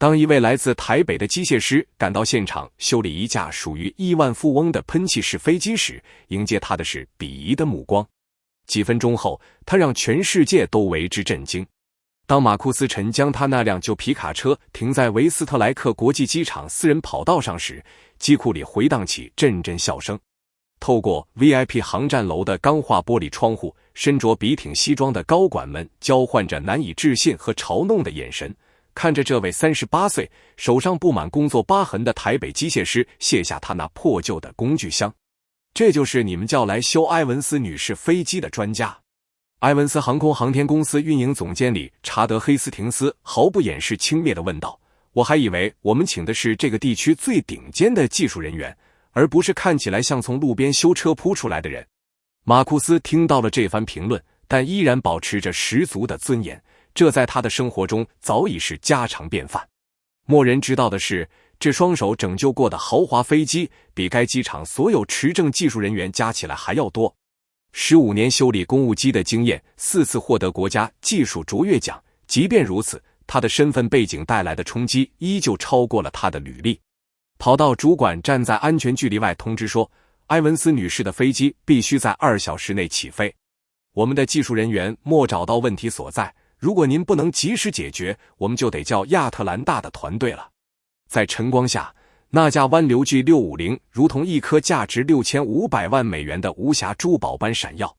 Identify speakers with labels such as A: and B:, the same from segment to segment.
A: 当一位来自台北的机械师赶到现场修理一架属于亿万富翁的喷气式飞机时，迎接他的是鄙夷的目光。几分钟后，他让全世界都为之震惊。当马库斯·陈将他那辆旧皮卡车停在维斯特莱克国际机场私人跑道上时，机库里回荡起阵阵笑声。透过 VIP 航站楼的钢化玻璃窗户，身着笔挺西装的高管们交换着难以置信和嘲弄的眼神，看着这位38岁、手上布满工作疤痕的台北机械师卸下他那破旧的工具箱。这就是你们叫来修埃文斯女士飞机的专家？埃文斯航空航天公司运营总监理查德·黑斯廷斯毫不掩饰轻蔑地问道：“我还以为我们请的是这个地区最顶尖的技术人员，而不是看起来像从路边修车铺出来的人。”马库斯听到了这番评论，但依然保持着十足的尊严，这在他的生活中早已是家常便饭。默人知道的是，这双手拯救过的豪华飞机比该机场所有持证技术人员加起来还要多。15年修理公务机的经验，4次获得国家技术卓越奖，即便如此，他的身份背景带来的冲击依旧超过了他的履历。跑道主管站在安全距离外通知说，埃文斯女士的飞机必须在2小时内起飞。我们的技术人员莫找到问题所在，如果您不能及时解决，我们就得叫亚特兰大的团队了。在晨光下，那架湾流 G650 如同一颗价值6500万美元的无瑕珠宝般闪耀。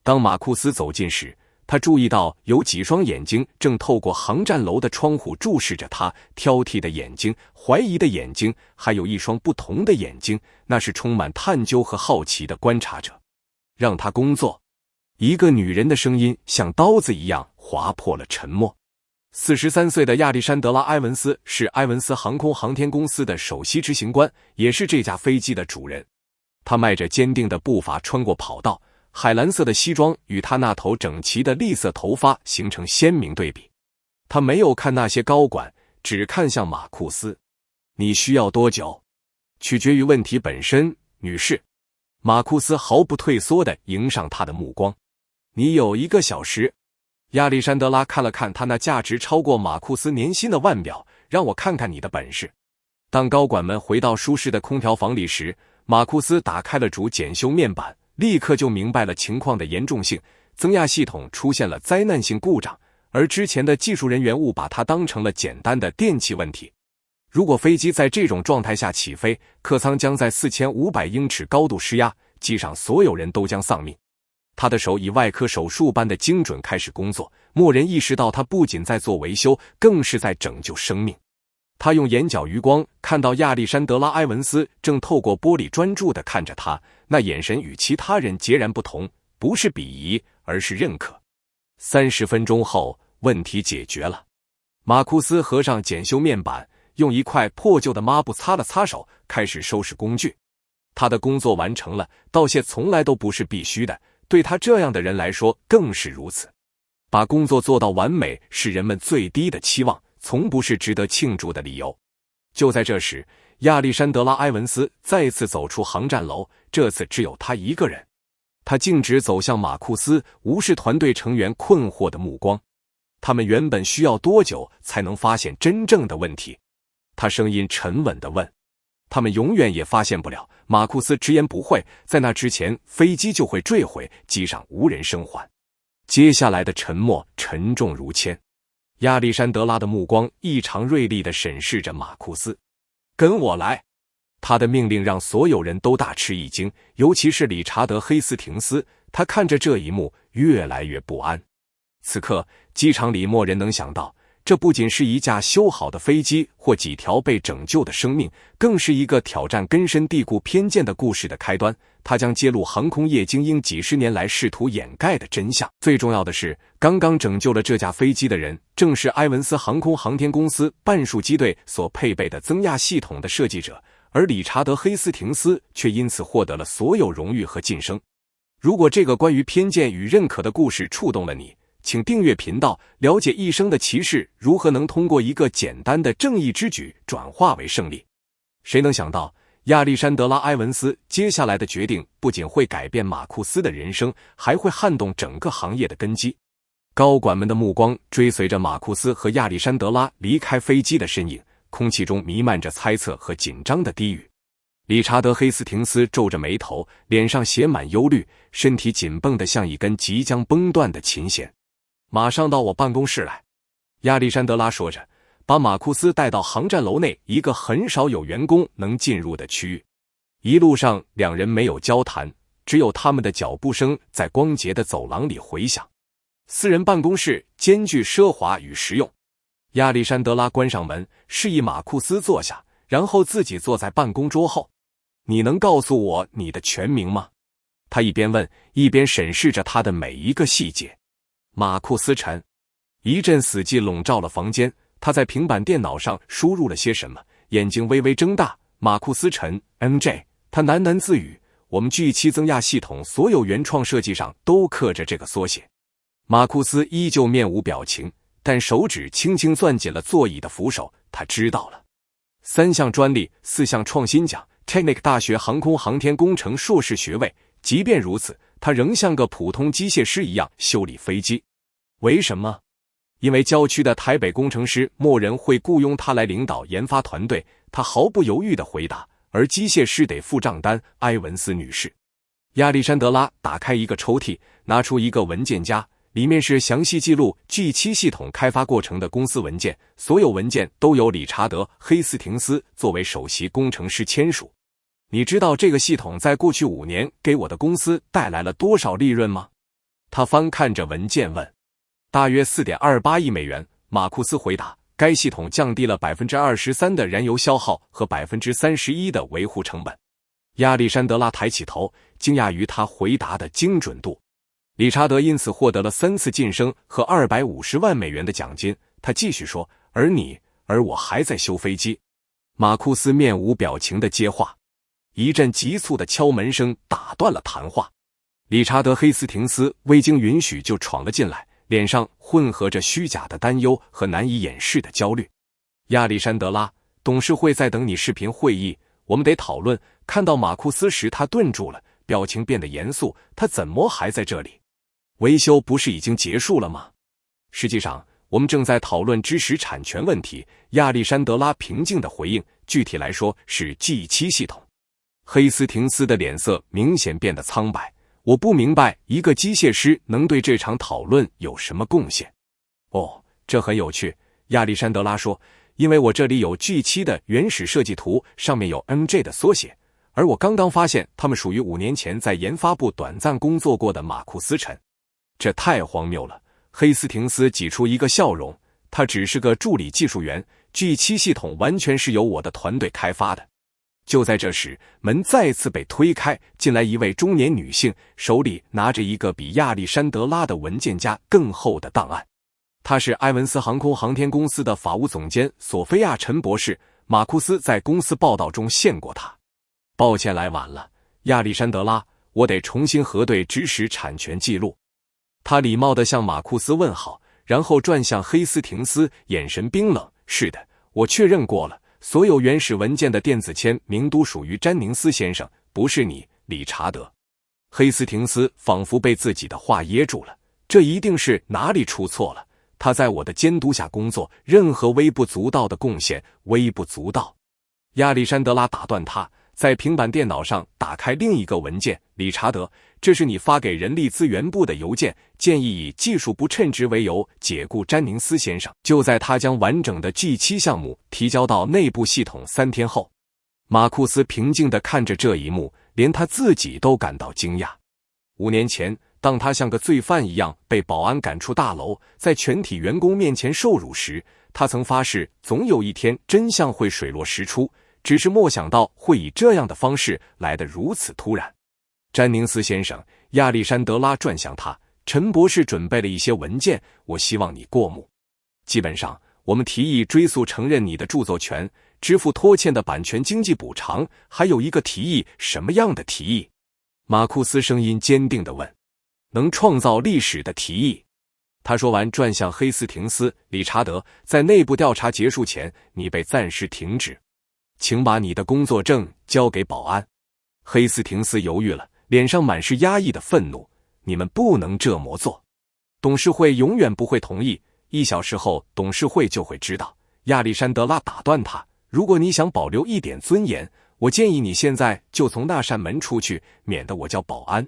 A: 当马库斯走近时，他注意到有几双眼睛正透过航站楼的窗户注视着他，挑剔的眼睛，怀疑的眼睛，还有一双不同的眼睛，那是充满探究和好奇的观察者。让他工作。一个女人的声音像刀子一样划破了沉默。43岁的亚历山德拉·埃文斯是埃文斯航空航天公司的首席执行官，也是这架飞机的主人。他迈着坚定的步伐穿过跑道，海蓝色的西装与他那头整齐的栗色头发形成鲜明对比。他没有看那些高管，只看向马库斯。你需要多久？取决于问题本身，女士。马库斯毫不退缩地迎上他的目光。你有1个小时。亚历山德拉看了看他那价值超过马库斯年薪的腕表，让我看看你的本事。当高管们回到舒适的空调房里时，马库斯打开了主检修面板，立刻就明白了情况的严重性。增压系统出现了灾难性故障，而之前的技术人员误把它当成了简单的电气问题。如果飞机在这种状态下起飞，客舱将在4500英尺高度失压，机上所有人都将丧命。他的手以外科手术般的精准开始工作，默人意识到他不仅在做维修，更是在拯救生命。他用眼角余光看到亚历山德拉·埃文斯正透过玻璃专注地看着他，那眼神与其他人截然不同，不是鄙夷，而是认可。30分钟后，问题解决了。马库斯合上检修面板，用一块破旧的抹布擦了擦手，开始收拾工具。他的工作完成了，道谢从来都不是必须的，对他这样的人来说更是如此。把工作做到完美是人们最低的期望，从不是值得庆祝的理由。就在这时，亚历山德拉·埃文斯再次走出航站楼，这次只有他一个人。他径直走向马库斯，无视团队成员困惑的目光。他们原本需要多久才能发现真正的问题？他声音沉稳地问。他们永远也发现不了，马库斯直言不讳，在那之前飞机就会坠毁，机上无人生还。接下来的沉默沉重如铅。亚历山德拉的目光异常锐利地审视着马库斯。跟我来。他的命令让所有人都大吃一惊，尤其是理查德·黑斯廷斯，他看着这一幕越来越不安。此刻机场里默人能想到，这不仅是一架修好的飞机或几条被拯救的生命，更是一个挑战根深蒂固偏见的故事的开端。它将揭露航空业精英几十年来试图掩盖的真相。最重要的是，刚刚拯救了这架飞机的人，正是埃文斯航空航天公司半数机队所配备的增压系统的设计者，而理查德·黑斯廷斯却因此获得了所有荣誉和晋升。如果这个关于偏见与认可的故事触动了你，请订阅频道，了解一生的骑士如何能通过一个简单的正义之举转化为胜利。谁能想到，亚历山德拉·埃文斯接下来的决定不仅会改变马库斯的人生，还会撼动整个行业的根基。高管们的目光追随着马库斯和亚历山德拉离开飞机的身影，空气中弥漫着猜测和紧张的低语。理查德·黑斯廷斯皱着眉头，脸上写满忧虑，身体紧绷得像一根即将崩断的琴弦。马上到我办公室来，亚历山德拉说着，把马库斯带到航站楼内一个很少有员工能进入的区域。一路上两人没有交谈，只有他们的脚步声在光洁的走廊里回响。私人办公室兼具奢华与实用。亚历山德拉关上门，示意马库斯坐下，然后自己坐在办公桌后。你能告诉我你的全名吗？他一边问，一边审视着他的每一个细节。马库斯·陈。一阵死寂笼罩了房间，他在平板电脑上输入了些什么，眼睛微微睁大。马库斯·陈 ，MJ， 他喃喃自语。我们 G7 增压系统所有原创设计上都刻着这个缩写。马库斯依旧面无表情，但手指轻轻攥紧了座椅的扶手。他知道了，3项专利，4项创新奖。Technic 大学航空航天工程硕士学位，即便如此，他仍像个普通机械师一样修理飞机。为什么？因为郊区的台北工程师默认会雇佣他来领导研发团队，他毫不犹豫地回答，而机械师得付账单，埃文斯女士。亚历山德拉打开一个抽屉，拿出一个文件夹，里面是详细记录 G7 系统开发过程的公司文件，所有文件都由理查德·黑斯廷斯作为首席工程师签署。你知道这个系统在过去5年给我的公司带来了多少利润吗？他翻看着文件问。大约 4.28 亿美元，马库斯回答。该系统降低了 23% 的燃油消耗和 31% 的维护成本。亚历山德拉抬起头，惊讶于他回答的精准度。理查德因此获得了3次晋升和250万美元的奖金。他继续说，而我还在修飞机。马库斯面无表情地接话。一阵急促的敲门声打断了谈话。理查德·黑斯廷斯未经允许就闯了进来，脸上混合着虚假的担忧和难以掩饰的焦虑。亚历山德拉，董事会在等你视频会议，我们得讨论。看到马库斯时，他顿住了，表情变得严肃。他怎么还在这里？维修不是已经结束了吗？实际上，我们正在讨论知识产权问题。亚历山德拉平静地回应，具体来说是 G7 系统。黑斯廷斯的脸色明显变得苍白。我不明白一个机械师能对这场讨论有什么贡献。哦，这很有趣，亚历山德拉说，因为我这里有 G7 的原始设计图，上面有 MJ 的缩写，而我刚刚发现他们属于5年前在研发部短暂工作过的马库斯·陈。这太荒谬了。黑斯廷斯挤出一个笑容，他只是个助理技术员， G7 系统完全是由我的团队开发的。就在这时，门再次被推开，进来一位中年女性，手里拿着一个比亚历山德拉的文件夹更厚的档案。她是埃文斯航空航天公司的法务总监索菲亚·陈博士。马库斯在公司报道中见过她。抱歉来晚了，亚历山德拉，我得重新核对知识产权记录。他礼貌地向马库斯问好，然后转向黑斯廷斯，眼神冰冷。是的，我确认过了。所有原始文件的电子签名都属于詹宁斯先生，不是你，理查德。黑斯廷斯仿佛被自己的话噎住了，这一定是哪里出错了。他在我的监督下工作，任何微不足道的贡献，微不足道。亚历山德拉打断他，在平板电脑上打开另一个文件。理查德，这是你发给人力资源部的邮件，建议以技术不称职为由解雇詹宁斯先生。就在他将完整的 G7 项目提交到内部系统3天后。马库斯平静地看着这一幕，连他自己都感到惊讶。5年前，当他像个罪犯一样被保安赶出大楼，在全体员工面前受辱时，他曾发誓总有一天真相会水落石出，只是没想到会以这样的方式来得如此突然。詹宁斯先生，亚历山德拉转向他，陈博士准备了一些文件，我希望你过目。基本上，我们提议追诉承认你的著作权，支付拖欠的版权经济补偿，还有一个提议。什么样的提议？马库斯声音坚定地问。能创造历史的提议。他说完，转向黑斯廷斯。理查德，在内部调查结束前，你被暂时停职，请把你的工作证交给保安。黑斯廷斯犹豫了，脸上满是压抑的愤怒。你们不能这么做。董事会永远不会同意，1小时后董事会就会知道。亚历山德拉打断他，如果你想保留一点尊严，我建议你现在就从那扇门出去，免得我叫保安。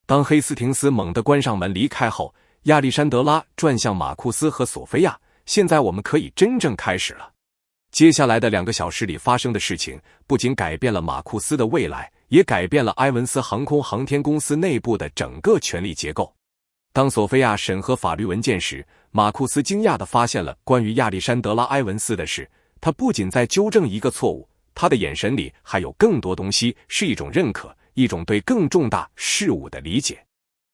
A: 当黑斯廷斯猛地关上门离开后，亚历山德拉转向马库斯和索菲亚，现在我们可以真正开始了。接下来的2个小时里发生的事情，不仅改变了马库斯的未来，也改变了埃文斯航空航天公司内部的整个权力结构。当索菲亚审核法律文件时，马库斯惊讶地发现了关于亚历山德拉·埃文斯的事。他不仅在纠正一个错误，他的眼神里还有更多东西，是一种认可，一种对更重大事物的理解。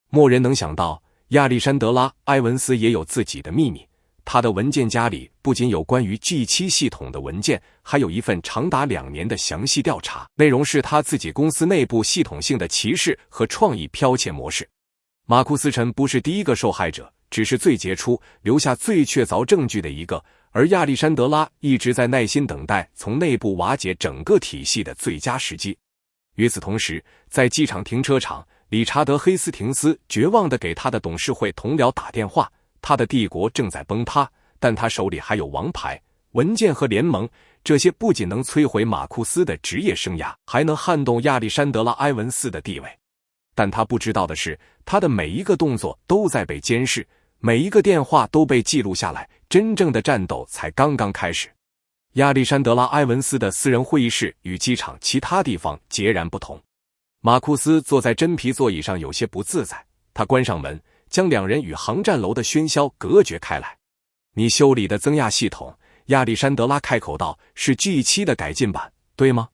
A: 没人能想到，亚历山德拉·埃文斯也有自己的秘密。他的文件夹里不仅有关于 G7 系统的文件，还有一份长达2年的详细调查，内容是他自己公司内部系统性的歧视和创意剽窃模式。马库斯陈不是第一个受害者，只是最杰出、留下最确凿证据的一个，而亚历山德拉一直在耐心等待从内部瓦解整个体系的最佳时机。与此同时，在机场停车场，理查德·黑斯廷斯绝望地给他的董事会同僚打电话，他的帝国正在崩塌，但他手里还有王牌、文件和联盟，这些不仅能摧毁马库斯的职业生涯，还能撼动亚历山德拉·埃文斯的地位。但他不知道的是，他的每一个动作都在被监视，每一个电话都被记录下来，真正的战斗才刚刚开始。亚历山德拉·埃文斯的私人会议室与机场其他地方截然不同。马库斯坐在真皮座椅上有些不自在，他关上门，将2人与航站楼的喧嚣隔绝开来。你修理的增压系统，亚历山德拉开口道，是 G7 的改进版，对吗？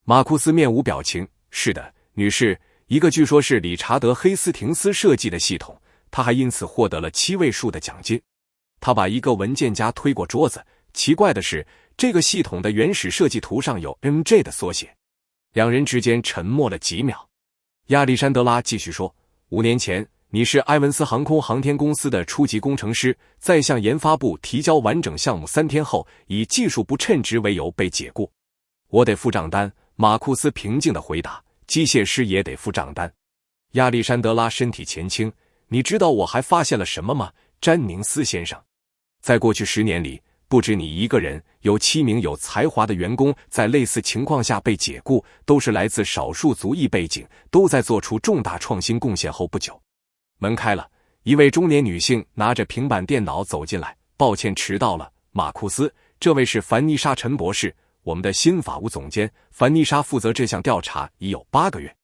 A: 马库斯面无表情，是的，女士，一个据说是理查德·黑斯廷斯设计的系统，他还因此获得了7位数的奖金。他把一个文件夹推过桌子，奇怪的是，这个系统的原始设计图上有 MJ 的缩写。2人之间沉默了几秒。亚历山德拉继续说，5年前，你是埃文斯航空航天公司的初级工程师，在向研发部提交完整项目3天后，以技术不称职为由被解雇。我得付账单，马库斯平静地回答，机械师也得付账单。亚历山德拉身体前倾，你知道我还发现了什么吗，詹宁斯先生？在过去10年里，不止你一个人，有7名有才华的员工在类似情况下被解雇，都是来自少数族裔背景，都在做出重大创新贡献后不久。门开了，一位中年女性拿着平板电脑走进来，抱歉迟到了，马库斯，这位是凡妮莎·陈博士，我们的新法务总监。凡妮莎负责这项调查已有8个月。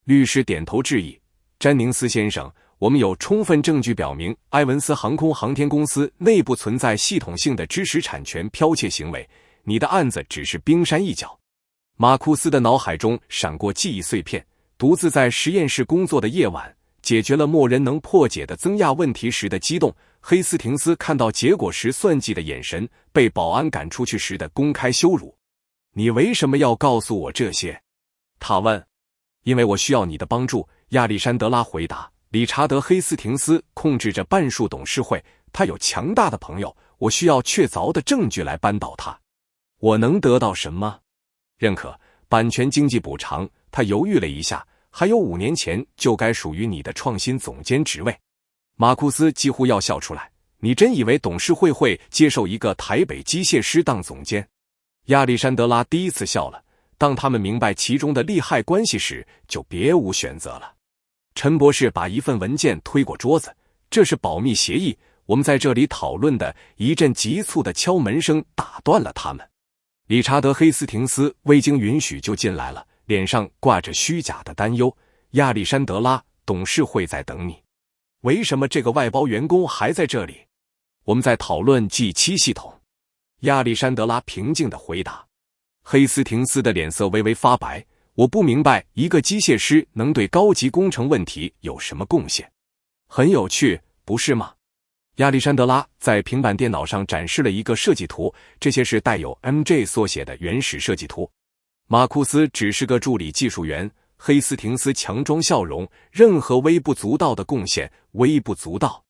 A: 律师点头致意，詹宁斯先生，我们有充分证据表明埃文斯航空航天公司内部存在系统性的知识产权剽窃行为，你的案子只是冰山一角。马库斯的脑海中闪过记忆碎片，独自在实验室工作的夜晚，解决了没人能破解的增压问题时的激动，黑斯廷斯看到结果时算计的眼神，被保安赶出去时的公开羞辱。你为什么要告诉我这些？他问。因为我需要你的帮助，亚历山德拉回答。理查德·黑斯廷斯控制着半数董事会，他有强大的朋友，我需要确凿的证据来扳倒他。我能得到什么？认可、版权经济补偿。他犹豫了一下，还有5年前就该属于你的创新总监职位。马库斯几乎要笑出来，你真以为董事会会接受一个台北机械师当总监？亚历山德拉第一次笑了，当他们明白其中的利害关系时，就别无选择了。陈博士把一份文件推过桌子，这是保密协议，我们在这里讨论的。一阵急促的敲门声打断了他们。理查德·黑斯廷斯未经允许就进来了，脸上挂着虚假的担忧。亚历山德拉，董事会在等你。为什么这个外包员工还在这里？我们在讨论 G7 系统。亚历山德拉平静地回答。黑斯廷斯的脸色微微发白，我不明白一个机械师能对高级工程问题有什么贡献。很有趣，不是吗？亚历山德拉在平板电脑上展示了一个设计图，这些是带有 MJ 缩写的原始设计图。马库斯只是个助理技术员，黑斯廷斯强装笑容，任何微不足道的贡献，微不足道。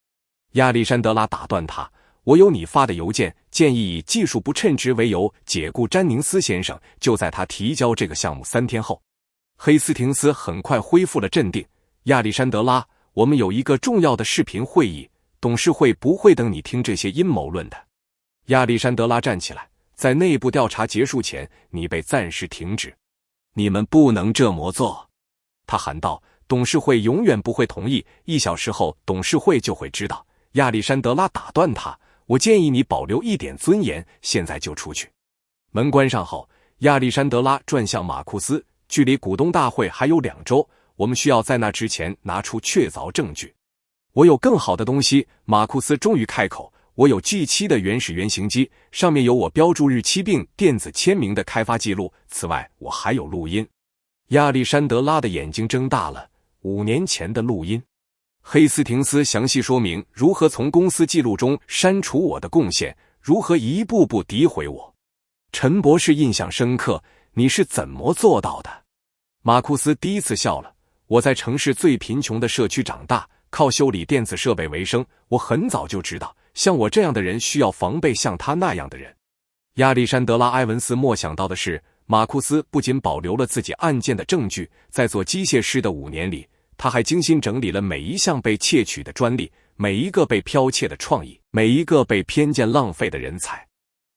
A: 亚历山德拉打断他，我有你发的邮件，建议以技术不称职为由解雇詹宁斯先生，就在他提交这个项目3天后。黑斯廷斯很快恢复了镇定。亚历山德拉，我们有一个重要的视频会议，董事会不会等你听这些阴谋论的。亚历山德拉站起来，在内部调查结束前，你被暂时停职。你们不能这么做，他喊道。董事会永远不会同意，1小时后董事会就会知道。亚历山德拉打断他，我建议你保留一点尊严，现在就出去。门关上后，亚历山德拉转向马库斯，距离股东大会还有2周，我们需要在那之前拿出确凿证据。我有更好的东西，马库斯终于开口，我有 G7 的原始原型机，上面有我标注日期并电子签名的开发记录，此外我还有录音。亚历山德拉的眼睛睁大了，5年前的录音。黑斯廷斯详细说明如何从公司记录中删除我的贡献，如何一步步诋毁我。陈博士印象深刻，你是怎么做到的？马库斯第一次笑了。我在城市最贫穷的社区长大，靠修理电子设备为生。我很早就知道，像我这样的人需要防备像他那样的人。亚历山德拉·埃文斯没想到的是，马库斯不仅保留了自己案件的证据，在做机械师的5年里，他还精心整理了每一项被窃取的专利，每一个被剽窃的创意，每一个被偏见浪费的人才。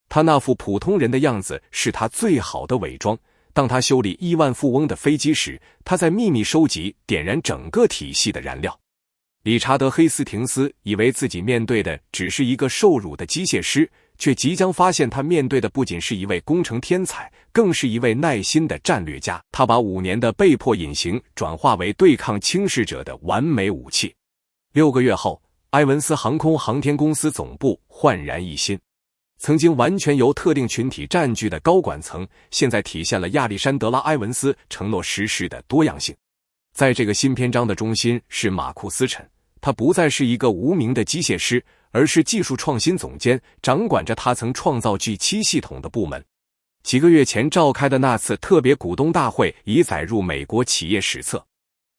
A: 他那副普通人的样子是他最好的伪装。当他修理亿万富翁的飞机时，他在秘密收集点燃整个体系的燃料。理查德·黑斯廷斯以为自己面对的只是一个受辱的机械师，却即将发现他面对的不仅是一位工程天才，更是一位耐心的战略家。他把5年的被迫隐形转化为对抗轻视者的完美武器。6个月后，埃文斯航空航天公司总部焕然一新。曾经完全由特定群体占据的高管层，现在体现了亚历山德拉·埃文斯承诺实施的多样性。在这个新篇章的中心是马库斯陈，他不再是一个无名的机械师，而是技术创新总监，掌管着他曾创造 G7 系统的部门。几个月前召开的那次特别股东大会已载入美国企业史册。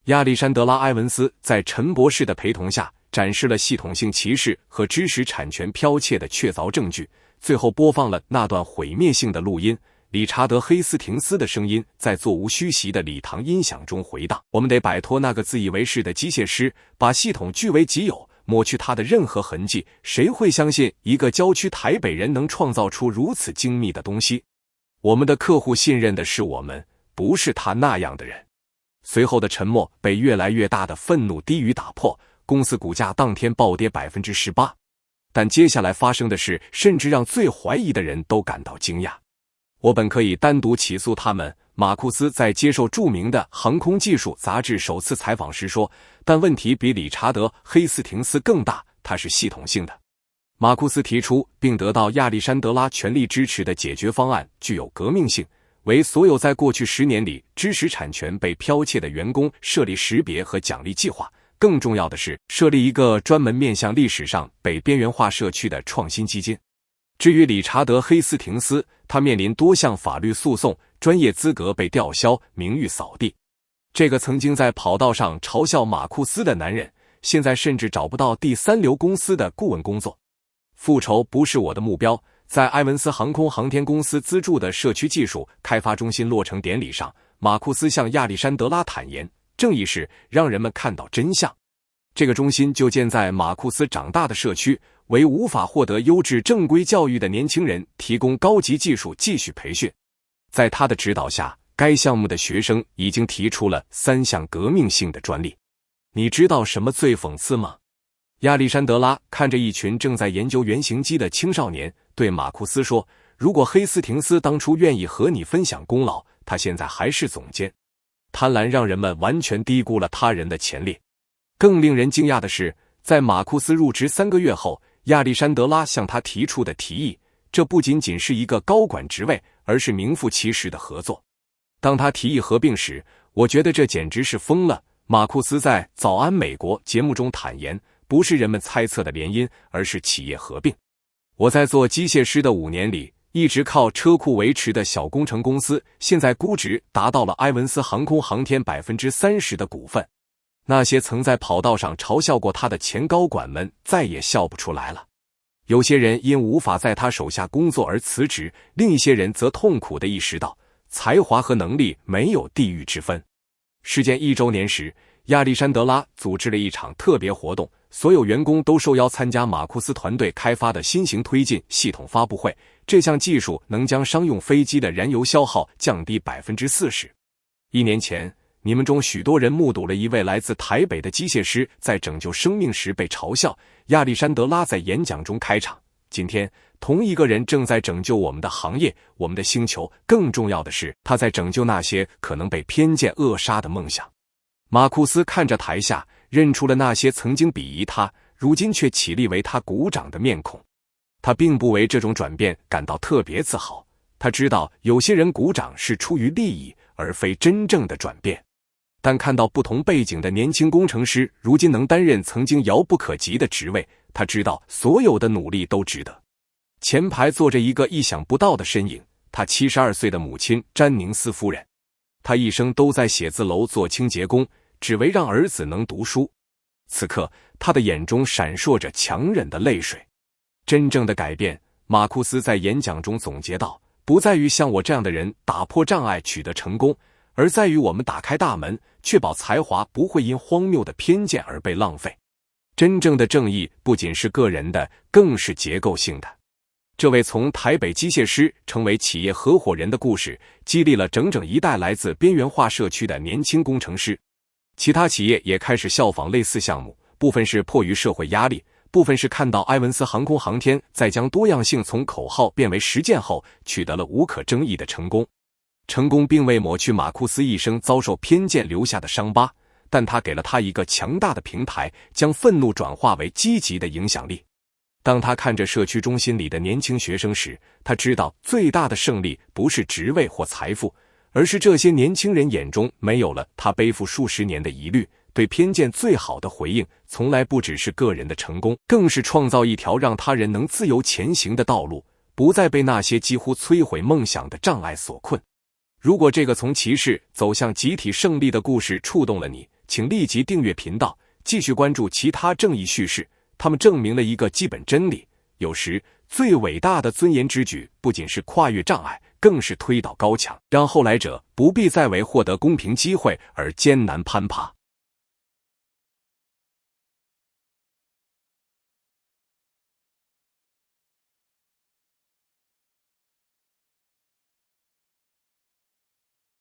A: 亚历山德拉·埃文斯在陈博士的陪同下，展示了系统性歧视和知识产权剽窃的确凿证据，最后播放了那段毁灭性的录音。理查德·黑斯廷斯的声音在座无虚席的礼堂音响中回荡。我们得摆脱那个自以为是的机械师，把系统据为己有，抹去它的任何痕迹。谁会相信一个郊区台北人能创造出如此精密的东西？我们的客户信任的是我们，不是他那样的人。随后的沉默被越来越大的愤怒低语打破，公司股价当天暴跌 18%。但接下来发生的事甚至让最怀疑的人都感到惊讶。我本可以单独起诉他们，马库斯在接受著名的航空技术杂志首次采访时说，但问题比理查德·黑斯廷斯更大，它是系统性的。马库斯提出并得到亚历山德拉全力支持的解决方案具有革命性，为所有在过去10年里知识产权被剽窃的员工设立识别和奖励计划。更重要的是，设立一个专门面向历史上被边缘化社区的创新基金。至于理查德·黑斯廷斯，他面临多项法律诉讼，专业资格被吊销，名誉扫地。这个曾经在跑道上嘲笑马库斯的男人，现在甚至找不到第3流公司的顾问工作。复仇不是我的目标。在埃文斯航空航天公司资助的社区技术开发中心落成典礼上，马库斯向亚历山德拉坦言，正义是让人们看到真相。这个中心就建在马库斯长大的社区，为无法获得优质正规教育的年轻人提供高级技术继续培训。在他的指导下，该项目的学生已经提出了3项革命性的专利。你知道什么最讽刺吗？亚历山德拉看着一群正在研究原型机的青少年，对马库斯说，如果黑斯廷斯当初愿意和你分享功劳，他现在还是总监。贪婪让人们完全低估了他人的潜力。更令人惊讶的是，在马库斯入职3个月后，亚历山德拉向他提出的提议，这不仅仅是一个高管职位，而是名副其实的合作。当他提议合并时，我觉得这简直是疯了。马库斯在《早安美国》节目中坦言，不是人们猜测的联姻，而是企业合并。我在做机械师的5年里，一直靠车库维持的小工程公司，现在估值达到了埃文斯航空航天 30% 的股份。那些曾在跑道上嘲笑过他的前高管们再也笑不出来了。有些人因无法在他手下工作而辞职，另一些人则痛苦地意识到，才华和能力没有地域之分。事件1周年时，亚历山德拉组织了一场特别活动，所有员工都受邀参加马库斯团队开发的新型推进系统发布会。这项技术能将商用飞机的燃油消耗降低 40%。1年前，你们中许多人目睹了一位来自台北的机械师在拯救生命时被嘲笑。亚历山德拉在演讲中开场。今天，同一个人正在拯救我们的行业，我们的星球。更重要的是，他在拯救那些可能被偏见扼杀的梦想。马库斯看着台下，认出了那些曾经鄙夷他，如今却起立为他鼓掌的面孔。他并不为这种转变感到特别自豪，他知道有些人鼓掌是出于利益，而非真正的转变。但看到不同背景的年轻工程师如今能担任曾经遥不可及的职位，他知道所有的努力都值得。前排坐着一个意想不到的身影，他72岁的母亲詹宁斯夫人。她一生都在写字楼做清洁工，只为让儿子能读书。此刻，他的眼中闪烁着强忍的泪水。真正的改变，马库斯在演讲中总结道，不在于像我这样的人打破障碍取得成功，而在于我们打开大门，确保才华不会因荒谬的偏见而被浪费。真正的正义不仅是个人的，更是结构性的。这位从台北机械师成为企业合伙人的故事，激励了整整一代来自边缘化社区的年轻工程师。其他企业也开始效仿类似项目，部分是迫于社会压力，部分是看到埃文斯航空航天在将多样性从口号变为实践后，取得了无可争议的成功。成功并未抹去马库斯一生遭受偏见留下的伤疤，但它给了他一个强大的平台，将愤怒转化为积极的影响力。当他看着社区中心里的年轻学生时，他知道最大的胜利不是职位或财富，而是这些年轻人眼中没有了他背负数十年的疑虑。对偏见最好的回应，从来不只是个人的成功，更是创造一条让他人能自由前行的道路，不再被那些几乎摧毁梦想的障碍所困。如果这个从歧视走向集体胜利的故事触动了你，请立即订阅频道，继续关注其他正义叙事。他们证明了一个基本真理：有时最伟大的尊严之举，不仅是跨越障碍，更是推倒高墙，让后来者不必再为获得公平机会而艰难攀爬。